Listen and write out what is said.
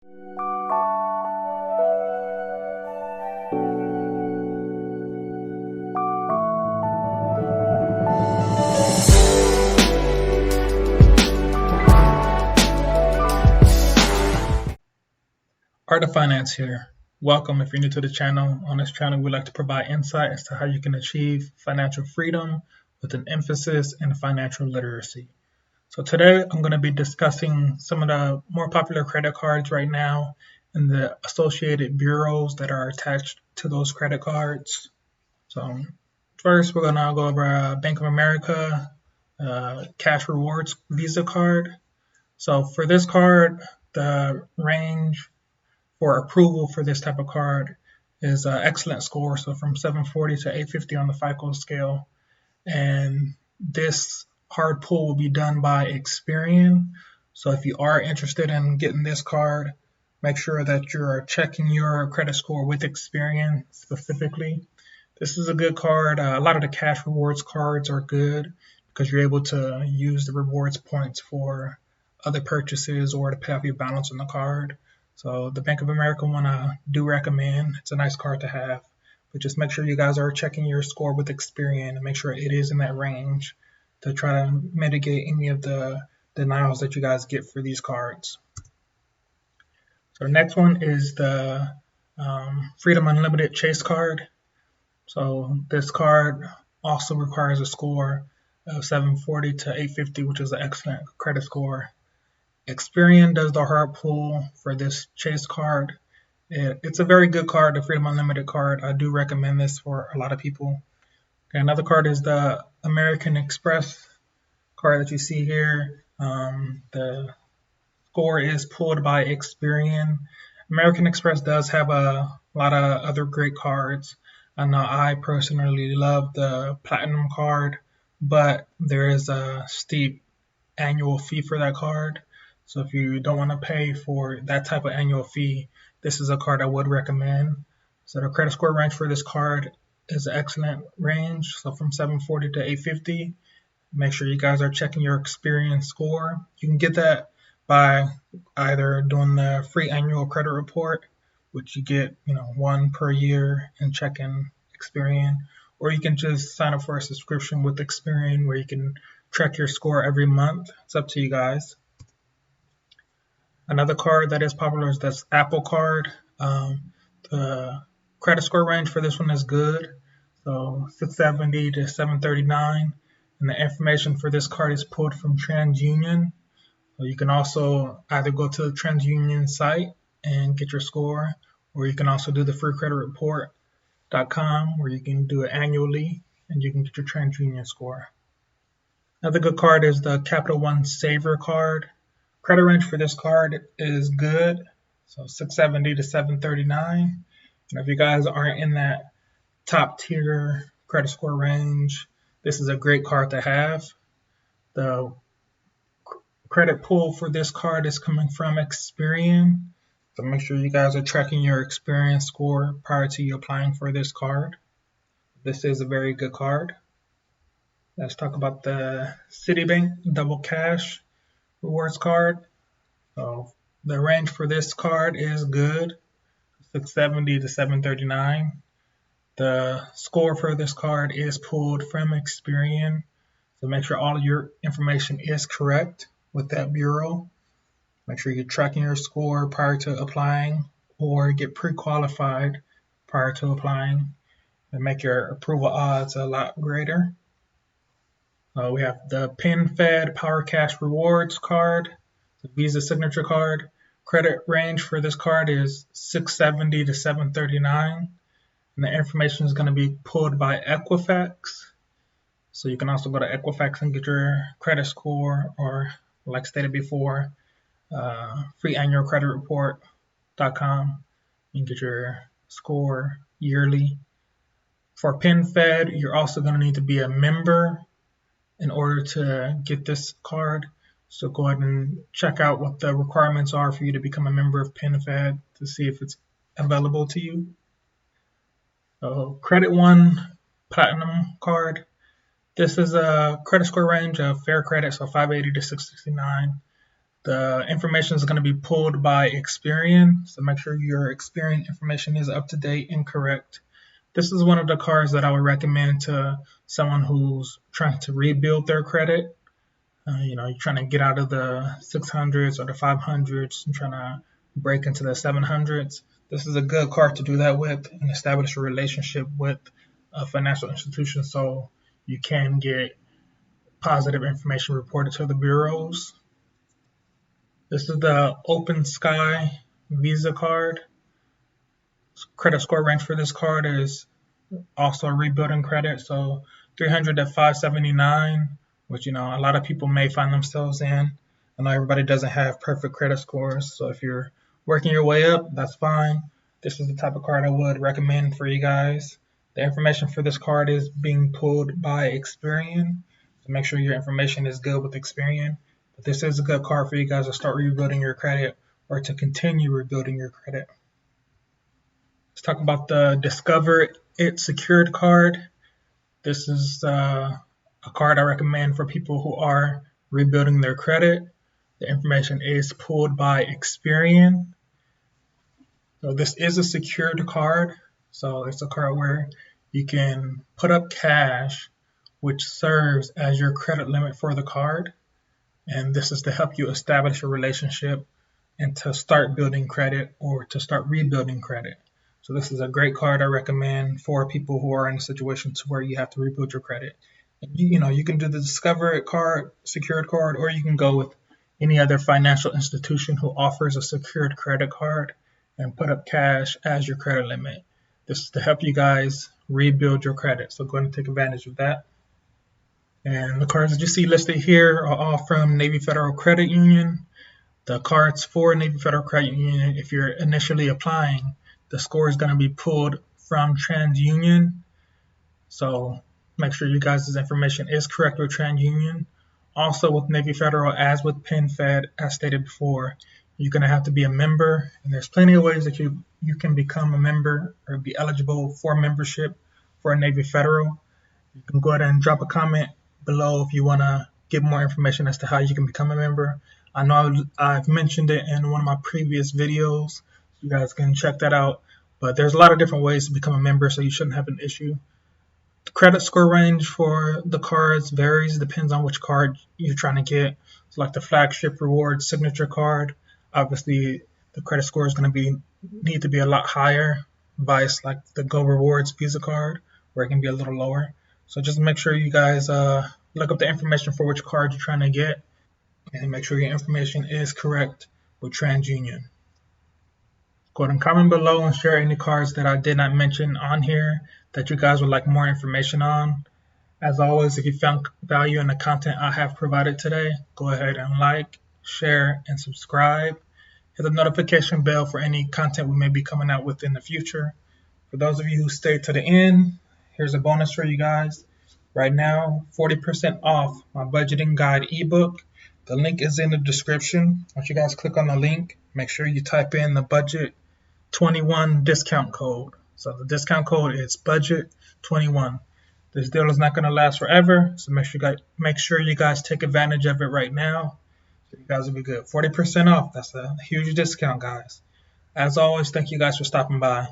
Art of Finance here. Welcome if you're new to the channel. On this channel, we like to provide insight as to how you can achieve financial freedom with an emphasis in financial literacy. So today, I'm going to be discussing some of the more popular credit cards right now and the associated bureaus that are attached to those credit cards. So first, we're going to go over Bank of America Cash Rewards Visa card. So for this card, the range for approval for this type of card is an excellent score, so from 740 to 850 on the FICO scale. And this hard pull will be done by Experian. So if you are interested in getting this card, make sure that you're checking your credit score with Experian specifically. This is a good card. A lot of the cash rewards cards are good because you're able to use the rewards points for other purchases or to pay off your balance on the card. So the Bank of America one I do recommend. It's a nice card to have, but just make sure you guys are checking your score with Experian and make sure it is in that range to try to mitigate any of the denials that you guys get for these cards. So the next one is the Freedom Unlimited Chase card. So this card also requires a score of 740 to 850, which is an excellent credit score. Experian does the hard pull for this Chase card. It's a very good card, the Freedom Unlimited card. I do recommend this for a lot of people. Okay, another card is the American Express card that you see here. The score is pulled by Experian. American Express does have a lot of other great cards. I know I personally love the Platinum card, but there is a steep annual fee for that card. So if you don't want to pay for that type of annual fee, this is a card I would recommend. So the credit score range for this card is an excellent range. So from 740 to 850. Make sure you guys are checking your Experian score. You can get that by either doing the free annual credit report, which you get, one per year, and checking Experian, or you can just sign up for a subscription with Experian where you can track your score every month. It's up to you guys. Another card that is popular is this Apple card. The credit score range for this one is good, so 670 to 739. And the information for this card is pulled from TransUnion. So you can also either go to the TransUnion site and get your score, or you can also do the freecreditreport.com where you can do it annually and you can get your TransUnion score. Another good card is the Capital One Saver card. Credit range for this card is good, so 670 to 739. And if you guys aren't in that top tier credit score range, this is a great card to have. The credit pull for this card is coming from Experian, so make sure you guys are tracking your Experian score prior to you applying for this card. This is a very good card. Let's talk about the Citibank Double Cash Rewards card. So the range for this card is good, 670 to 739. The score for this card is pulled from Experian, so make sure all of your information is correct with that bureau. Make sure you're tracking your score prior to applying or get pre-qualified prior to applying and make your approval odds a lot greater. We have the FireFed Power Cash Rewards card, the Visa Signature card. Credit range for this card is 670 to 739. And the information is going to be pulled by Equifax. So you can also go to Equifax and get your credit score, or like stated before, freeannualcreditreport.com. You can get your score yearly. For FireFed, you're also going to need to be a member in order to get this card. So go ahead and check out what the requirements are for you to become a member of FireFed to see if it's available to you. So Credit One Platinum card. This is a credit score range of fair credit, so 580 to 669. The information is going to be pulled by Experian, so make sure your Experian information is up to date and correct. This is one of the cards that I would recommend to someone who's trying to rebuild their credit. You're trying to get out of the 600s or the 500s and trying to break into the 700s. This is a good card to do that with and establish a relationship with a financial institution so you can get positive information reported to the bureaus. This is the Open Sky Visa card. Credit score range for this card is also rebuilding credit, so 300 to 579, which a lot of people may find themselves in. I know everybody doesn't have perfect credit scores, so if you're working your way up, that's fine. This is the type of card I would recommend for you guys. The information for this card is being pulled by Experian, so make sure your information is good with Experian. But this is a good card for you guys to start rebuilding your credit or to continue rebuilding your credit. Let's talk about the Discover It Secured card. This is a card I recommend for people who are rebuilding their credit. The information is pulled by Experian. So this is a secured card. So it's a card where you can put up cash, which serves as your credit limit for the card. And this is to help you establish a relationship and to start building credit or to start rebuilding credit. So this is a great card I recommend for people who are in a situation to where you have to rebuild your credit. You can do the Discover It card, secured card, or you can go with any other financial institution who offers a secured credit card and put up cash as your credit limit. This is to help you guys rebuild your credit. So go ahead and take advantage of that. And the cards that you see listed here are all from Navy Federal Credit Union. The cards for Navy Federal Credit Union, if you're initially applying, the score is going to be pulled from TransUnion. So make sure you guys' information is correct with TransUnion. Also with Navy Federal, as with PenFed, as stated before, you're going to have to be a member. And there's plenty of ways that you can become a member or be eligible for membership for Navy Federal. You can go ahead and drop a comment below if you want to get more information as to how you can become a member. I know I've mentioned it in one of my previous videos. You guys can check that out. But there's a lot of different ways to become a member, so you shouldn't have an issue. The credit score range for the cards varies, depends on which card you're trying to get. So like the flagship reward signature card, obviously the credit score is going to need to be a lot higher. Vice like the Go Rewards Visa card, where it can be a little lower. So just make sure you guys look up the information for which card you're trying to get, and make sure your information is correct with TransUnion. Go ahead and comment below and share any cards that I did not mention on here that you guys would like more information on. As always, if you found value in the content I have provided today, go ahead and like, share, and subscribe. Hit the notification bell for any content we may be coming out with in the future. For those of you who stayed to the end, here's a bonus for you guys. Right now, 40% off my budgeting guide ebook. The link is in the description. Once you guys click on the link, make sure you type in the budget 21 discount code. So the discount code is budget 21. This deal is not going to last forever, so make sure you guys take advantage of it right now. So you guys will be good. 40% off. That's a huge discount, guys. As always, thank you guys for stopping by.